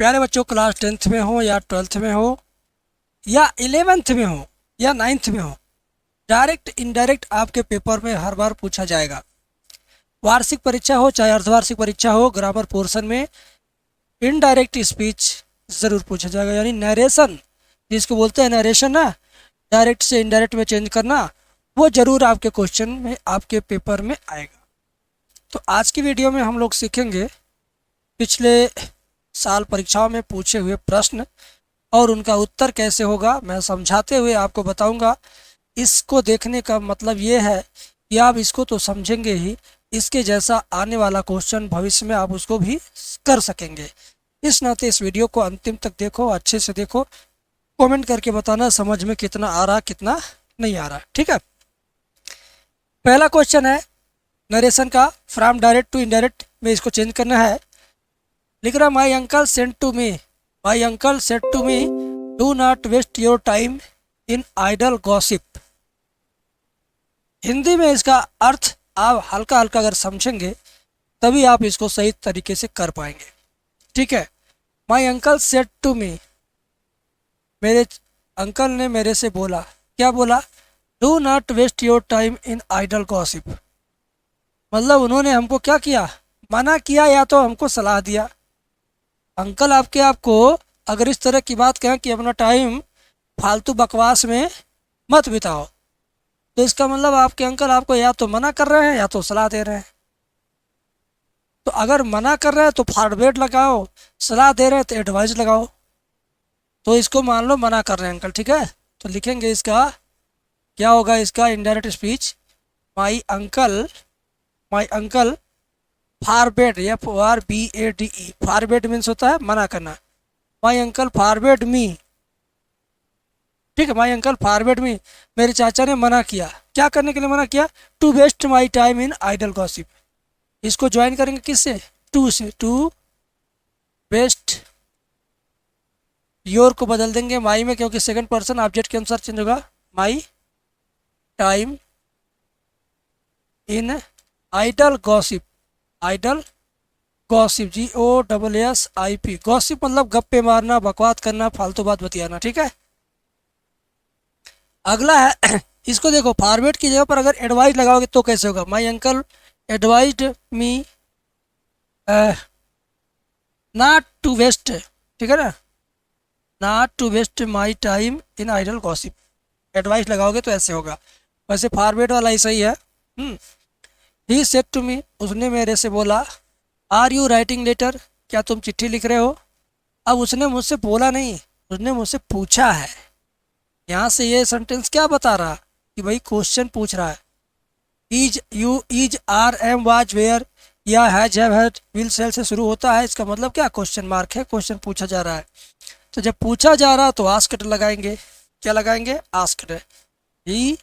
प्यारे बच्चों, class 10th में हो या 12th में हो या 11th में हो या 9th में हो, डायरेक्ट इनडायरेक्ट आपके पेपर में हर बार पूछा जाएगा। वार्षिक परीक्षा हो चाहे अर्धवार्षिक परीक्षा हो, ग्रामर पोर्शन में इनडायरेक्ट स्पीच ज़रूर पूछा जाएगा, यानी नरेशन जिसको बोलते हैं नरेशन ना, डायरेक्ट से इनडायरेक्ट में चेंज करना, वो ज़रूर आपके क्वेश्चन में आपके पेपर में आएगा। तो आज की वीडियो में हम लोग सीखेंगे पिछले साल परीक्षाओं में पूछे हुए प्रश्न और उनका उत्तर कैसे होगा, मैं समझाते हुए आपको बताऊंगा। इसको देखने का मतलब ये है कि आप इसको तो समझेंगे ही, इसके जैसा आने वाला क्वेश्चन भविष्य में आप उसको भी कर सकेंगे। इस नाते इस वीडियो को अंतिम तक देखो, अच्छे से देखो, कमेंट करके बताना समझ में कितना आ रहा कितना नहीं आ रहा, ठीक है। पहला क्वेश्चन है नरेशन का, फ्रॉम डायरेक्ट टू इनडायरेक्ट में इसको चेंज करना है। लिख रहा my uncle send to me, my uncle said to me, do not waste your time in idle gossip. Hindi में इसका अर्थ आप हल्का हल्का अगर समझेंगे तभी आप इसको सही तरीके से कर पाएंगे, ठीक है। My uncle said to me, मेरे अंकल ने मेरे से बोला, क्या बोला? Do not waste your time in idle gossip. मतलब उन्होंने हमको क्या किया? मना किया या तो हमको सलाह दिया। अंकल आपको अगर इस तरह की बात कहें कि अपना टाइम फालतू बकवास में मत बिताओ, तो इसका मतलब आपके अंकल आपको या तो मना कर रहे हैं या तो सलाह दे रहे हैं। तो अगर मना कर रहे हैं तो फॉरवर्ड लगाओ, सलाह दे रहे हैं तो एडवाइस लगाओ। तो इसको मान लो मना कर रहे हैं अंकल, ठीक है। तो लिखेंगे इसका क्या होगा, इसका indirect speech, my uncle forward, FORBADE, forward means होता है मना करना। माई अंकल फॉरवर्ड मी, ठीक है, माई अंकल फॉरवर्ड मी, मेरे चाचा ने मना किया। क्या करने के लिए मना किया? To waste my time in idle gossip. इसको ज्वाइन करेंगे किससे? टू से, टू वेस्ट, योर को बदल देंगे माई में, क्योंकि सेकंड पर्सन ऑब्जेक्ट के अनुसार चेंज होगा। My time in idle gossip, idle gossip, GOSSIP, gossip मतलब गप्पे मारना, बकवास करना, फालतू बात बतियाना, ठीक है। अगला है इसको देखो, फॉरवर्ड की जगह पर अगर एडवाइस लगाओगे तो कैसे होगा? My uncle advised me not to waste, ठीक है ना, not to waste my time in idle gossip. Advice लगाओगे तो ऐसे होगा। वैसे फॉरवर्ड वाला ही सही है। ही सेड टू मी, उसने मेरे से बोला। आर यू राइटिंग लेटर, क्या तुम चिट्ठी लिख रहे हो? अब उसने मुझसे बोला नहीं, उसने मुझसे पूछा है। यहाँ से ये सेंटेंस क्या बता रहा कि भाई क्वेश्चन पूछ रहा है। Is, you, is, are, am, was, were या has, have, had, will, shall से शुरू होता है। इसका मतलब क्या? क्वेश्चन मार्क है, क्वेश्चन पूछा जा रहा है। तो जब पूछा जा रहा तो आस्क्ड लगाएंगे। क्या लगाएंगे? Asked. He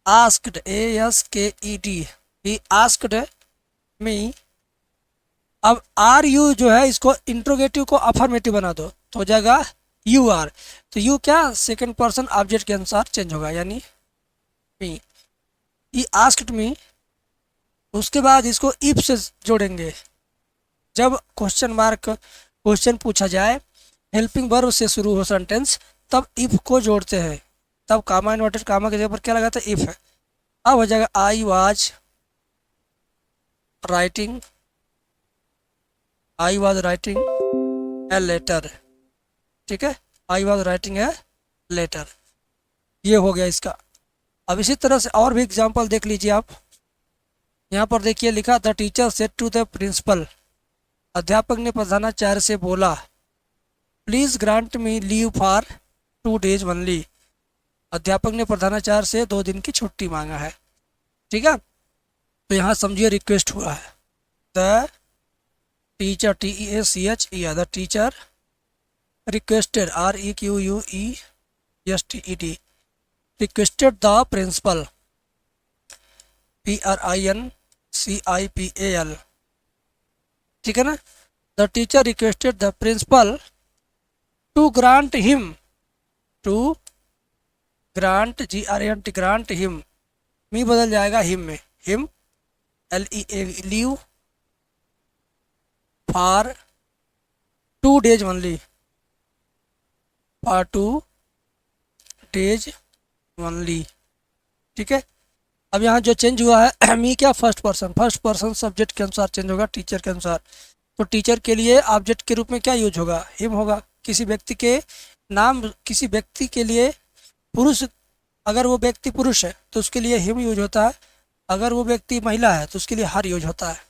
asked, ASKED, he asked me. अब आर यू जो है इसको इंट्रोगेटिव को अफर्मेटिव बना दो तो हो जाएगा यू आर। तो यू क्या? सेकंड पर्सन ऑब्जेक्ट के अनुसार चेंज होगा, यानी मी। ही आस्क्ड मी, उसके बाद इसको इफ से जोड़ेंगे। जब क्वेश्चन मार्क क्वेश्चन पूछा जाए, हेल्पिंग वर्ब से शुरू हो सेंटेंस, तब इफ को जोड़ते हैं। तब कामा इन्वर्टेड कामा की जगह पर क्या लगाता है? इफ है। अब हो जाएगा I was writing, I was writing a letter, ठीक है, I was writing a letter. ये हो गया इसका। अब इसी तरह से और भी एग्जांपल देख लीजिए आप। यहाँ पर देखिए लिखा, the teacher said to the principal, अध्यापक ने प्रधानाचार्य से बोला, please grant me leave for 2 days only. अध्यापक ने प्रधानाचार्य से 2 दिन की छुट्टी मांगा है, ठीक है। तो यहाँ समझिए रिक्वेस्ट हुआ है। The teacher, TEACHER, the teacher requested, REQUESTED, requested the principal, PRINCIPAL, ठीक है ना। The teacher requested the principal to grant him, to grant, GRANT, grant him, me बदल जाएगा हिम में, him, LEAV, leave for 2 days only, for 2 days only. ठीक है। अब यहाँ जो चेंज हुआ है मी क्या, फर्स्ट पर्सन सब्जेक्ट के अनुसार चेंज होगा, टीचर के अनुसार। तो टीचर के लिए ऑब्जेक्ट के रूप में क्या यूज होगा, हिम होगा। किसी व्यक्ति के नाम, किसी व्यक्ति के लिए पुरुष, अगर वो व्यक्ति पुरुष है तो उसके लिए हिम यूज होता है, अगर वो व्यक्ति महिला है तो उसके लिए हर यूज होता है।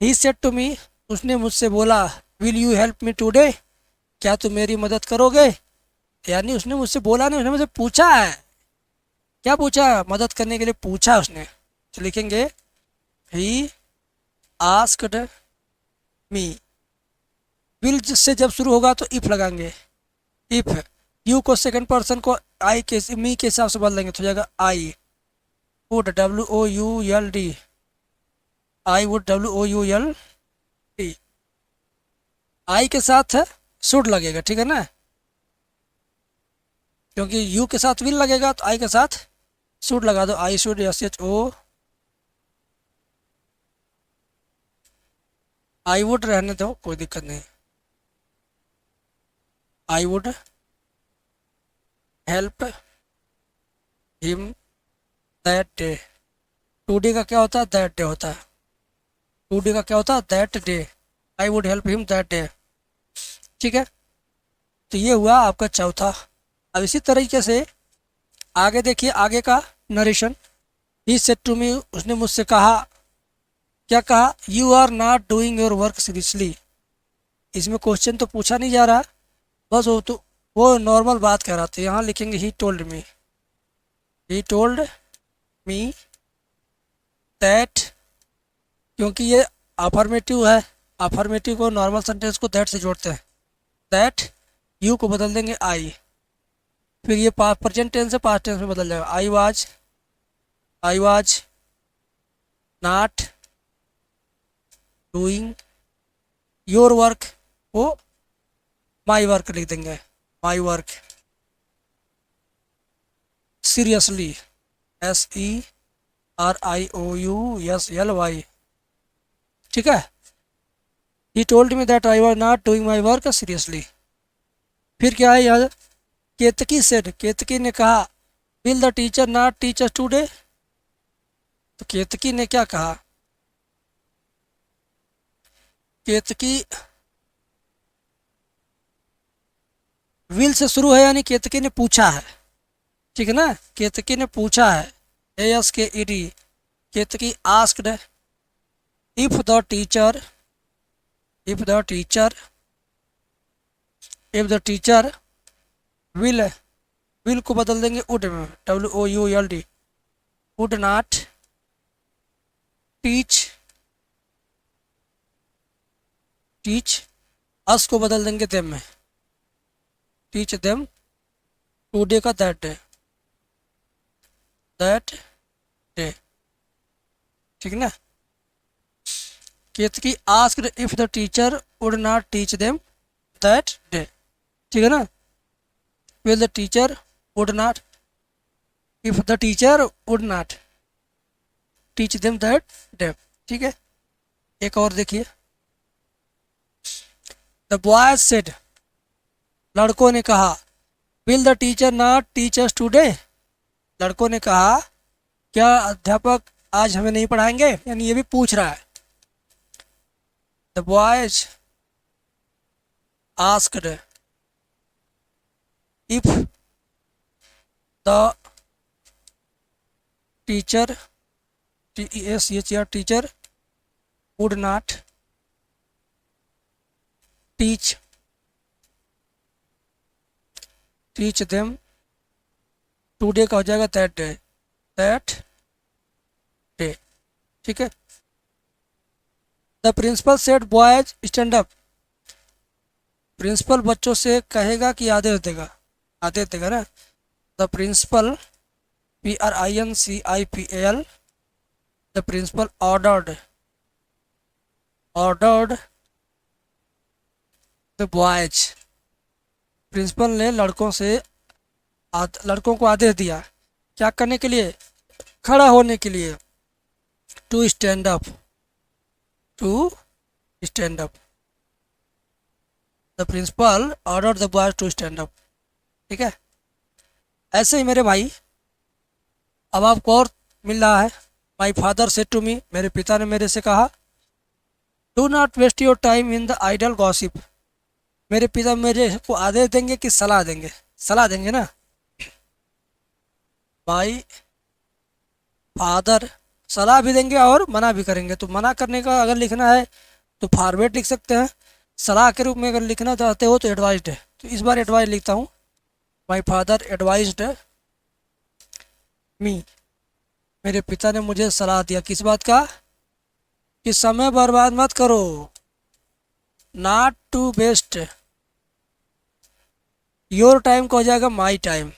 ही सेड टू मी, उसने मुझसे बोला, will you help me today, क्या तुम मेरी मदद करोगे। यानी उसने मुझसे बोला नहीं, उसने मुझसे पूछा है। क्या पूछा, मदद करने के लिए पूछा उसने। तो लिखेंगे he asked me. Will say जब शुरू होगा तो इफ लगाएंगे, इफ। यू को सेकंड पर्सन को आई के, मी के हिसाब से बदल देंगे तो हो जाएगा I would, WOULD, I would, WOULD। आई के साथ शुड लगेगा, ठीक है ना, क्योंकि यू के साथ विल लगेगा तो आई के साथ शुड लगा दो, I should, SHO। I would रहने दो, कोई दिक्कत नहीं। I would help him that day. 2 day का क्या होता है, दैट डे होता है। 2 डे का क्या होता है, that day. I would help him that day. ठीक है। तो ये हुआ आपका चौथा। अब इसी तरीके से आगे देखिए, आगे का narration. He said to me, उसने मुझसे कहा, क्या कहा, you are not doing your work seriously. इसमें क्वेश्चन तो पूछा नहीं जा रहा, बस वो नॉर्मल बात कह रहा था। यहाँ लिखेंगे ही told me, he told me that, क्योंकि ये अफर्मेटिव है, अफर्मेटिव को नॉर्मल सेंटेंस को दैट से जोड़ते हैं। दैट, यू को बदल देंगे आई, फिर ये प्रेजेंट टेंस से पास्ट टेंस में बदल जाएगा। I was not doing your work, वो माई वर्क लिख देंगे, माई वर्क सीरियसली, SERIOUSLY। ठीक है। ही told me that I was not doing my work seriously. फिर क्या है यार, केतकी सेड, केतकी ने कहा, will the teacher not teach us today. तो केतकी ने क्या कहा, केतकी विल से शुरू है, यानी केतकी ने पूछा है, ठीक है ना, केतकी ने पूछा है, ASKED, Ketaki asked. If the teacher, if the teacher, if the teacher will, will को बदल देंगे वुड में, WOULD, would not teach, teach us को बदल देंगे देम में, टीच देम टुडे का दैट डे, दैट डे। ठीक है ना। Ketaki asked if the teacher would not teach them that day. ठीक है ना। Will the teacher would not, if the teacher would not teach them that day. ठीक है। एक और देखिए, द बॉयज सेड, लड़कों ने कहा, will the teacher not teach us today. लड़कों ने कहा, क्या अध्यापक आज हमें नहीं पढ़ाएंगे, यानी ये भी पूछ रहा है। The boys asked if the teacher, TEACHER, teacher would not teach, teach them today का हो जाएगा दैट डे, दैट डे। ठीक है। The principal said boys stand up. Principal बच्चों से कहेगा कि आदेश देगा, आदेश देगा ना। The principal, PRINCIPAL, the principal ordered, ordered the boys. प्रिंसिपल ने लड़कों से, लड़कों को आदेश दिया क्या करने के लिए, खड़ा होने के लिए, to stand up, to stand up. The principal order the boys to stand up. ठीक है, ऐसे ही मेरे भाई अब आपको और मिल रहा है। My father said to me, मेरे पिता ने मेरे से कहा, do not waste your time in the idle gossip. मेरे पिता मेरे को आदेश देंगे कि सलाह देंगे? सलाह देंगे ना। माई फादर सलाह भी देंगे और मना भी करेंगे। तो मना करने का अगर लिखना है तो फॉरवर्ड लिख सकते हैं, सलाह के रूप में अगर लिखना चाहते हो तो एडवाइस्ड है। तो इस बार एडवाइस लिखता हूँ, माई फादर एडवाइज्ड मी, मेरे पिता ने मुझे सलाह दिया किस बात का, कि समय बर्बाद मत करो, not to waste your time को हो जाएगा माई टाइम,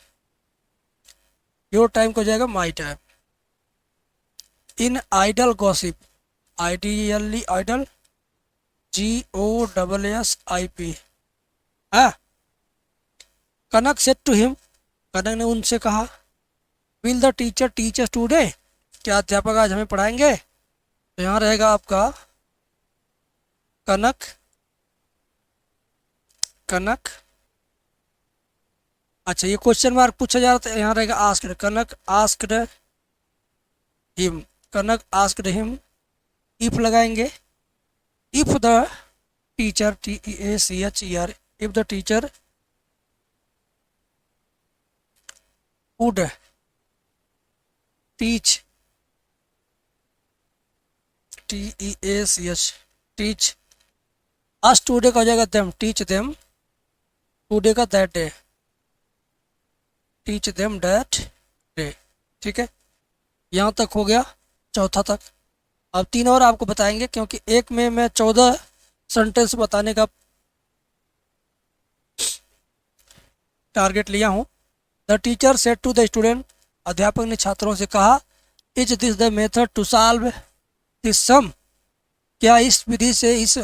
योर टाइम को हो जाएगा my time, in idle gossip, ideally idle, GOSSIP। हाँ, Kanak said to him, Kanak ने उनसे कहा, will the teacher teach us today, क्या अध्यापक आज हमें पढ़ाएंगे? तो यहाँ रहेगा आपका कनक, कनक, अच्छा ये क्वेश्चन मार्क पूछा जा रहा था, यहाँ रहेगा asked, Kanak asked him, Kanak asked him, if लगाएंगे, if the teacher, TEACHER, if the teacher would teach, TEACH, teach us today का हो जाएगा देम, टीच देम टुडे का that day, teach them that day. ठीक है, यहाँ तक हो गया, चौथा तक। अब तीन और आपको बताएंगे, क्योंकि एक में मैं 14 सेंटेंस बताने का टारगेट लिया हूँ। The teacher said to the student, अध्यापक ने छात्रों से कहा, is this the method to solve this sum, क्या इस विधि से इस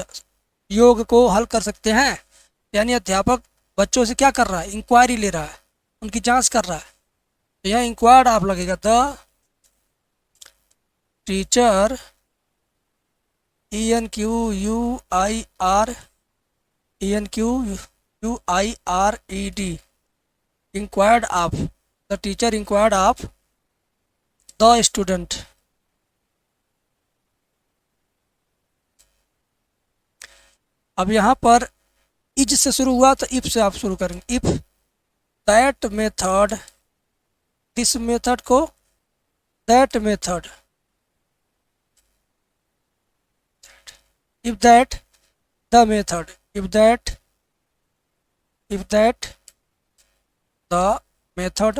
योग को हल कर सकते हैं? यानी अध्यापक बच्चों से क्या कर रहा है, इंक्वायरी ले रहा है, उनकी जांच कर रहा है। तो यहाँ इंक्वायर्ड आप लगेगा, the teacher, ENQUIR, ENQUIRED, inquired of, the teacher inquired of the student। अब यहाँ पर इज से शुरू हुआ तो इफ से आप शुरू करेंगे, if that method, this method को that method, if that the method, if that the method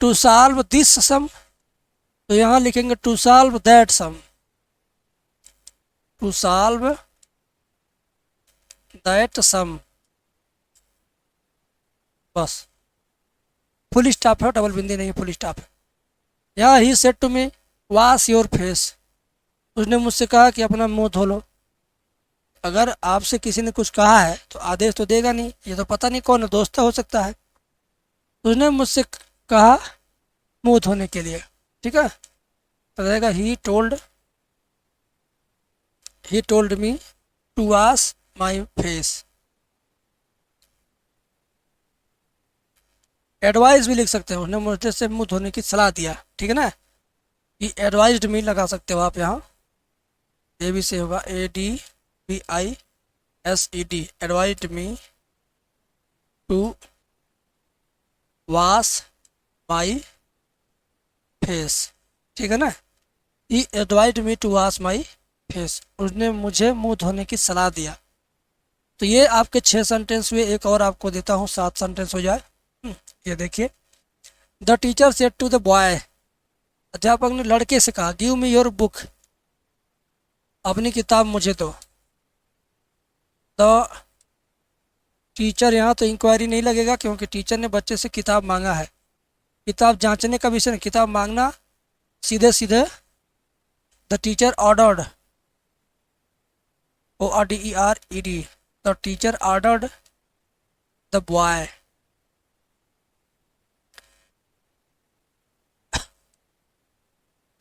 to solve this sum, तो यहाँ लिखेंगे to solve that sum, to solve that sum, बस फुल स्टॉप है, डबल बिंदी नहीं है, फुल स्टॉप है। यहाँ he said to me wash your face, उसने मुझसे कहा कि अपना मुंह धो लो। अगर आपसे किसी ने कुछ कहा है तो आदेश तो देगा नहीं, ये तो पता नहीं कौन है, दोस्त हो सकता है। उसने मुझसे कहा मुंह धोने के लिए। ठीक है, तो रहेगा he told me to wash my face. Advice भी लिख सकते हो, उसने मुझे से मुंह धोने की सलाह दिया। ठीक है ना, ये एडवाइज्ड मी लगा सकते हो आप यहाँ, ये भी से होगा ADVISED, advised me to wash my face. ठीक है ना, he advised me to wash my face, उसने मुझे मुंह धोने की सलाह दिया। तो ये आपके 6 सेंटेंस हुए, एक और आपको देता हूँ 7 सेंटेंस हो जाए। ये देखिए, the teacher said to the boy, अध्यापक ने लड़के से कहा, गिव मी योर बुक, अपनी किताब मुझे दो। द टीचर, यहाँ तो इंक्वायरी नहीं लगेगा क्योंकि टीचर ने बच्चे से किताब मांगा है। किताब जांचने का विषय नहीं, किताब मांगना सीधे सीधे। The teacher ordered, ORDERED, the teacher ordered the boy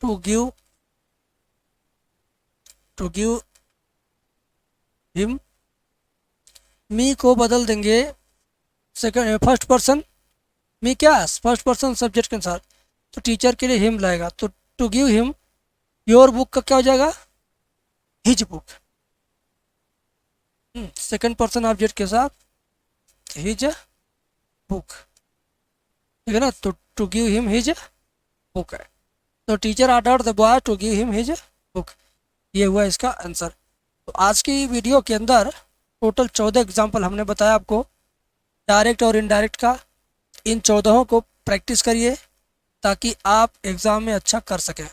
to give to give him, me को बदल देंगे सेकंड फर्स्ट पर्सन, मी क्या फर्स्ट पर्सन सब्जेक्ट के अनुसार, तो टीचर के लिए हिम लाएगा, तो to give him your book का क्या हो जाएगा, his book. Second person object के साथ हिज बुक, ठीक है ना। तो to give him his book है, तो teacher order the boy to give him his book, ये हुआ इसका आंसर। तो आज की वीडियो के अंदर टोटल 14 एग्जाम्पल हमने बताया आपको, डायरेक्ट और इनडायरेक्ट का। इन 14 को प्रैक्टिस करिए ताकि आप एग्ज़ाम में अच्छा कर सकें।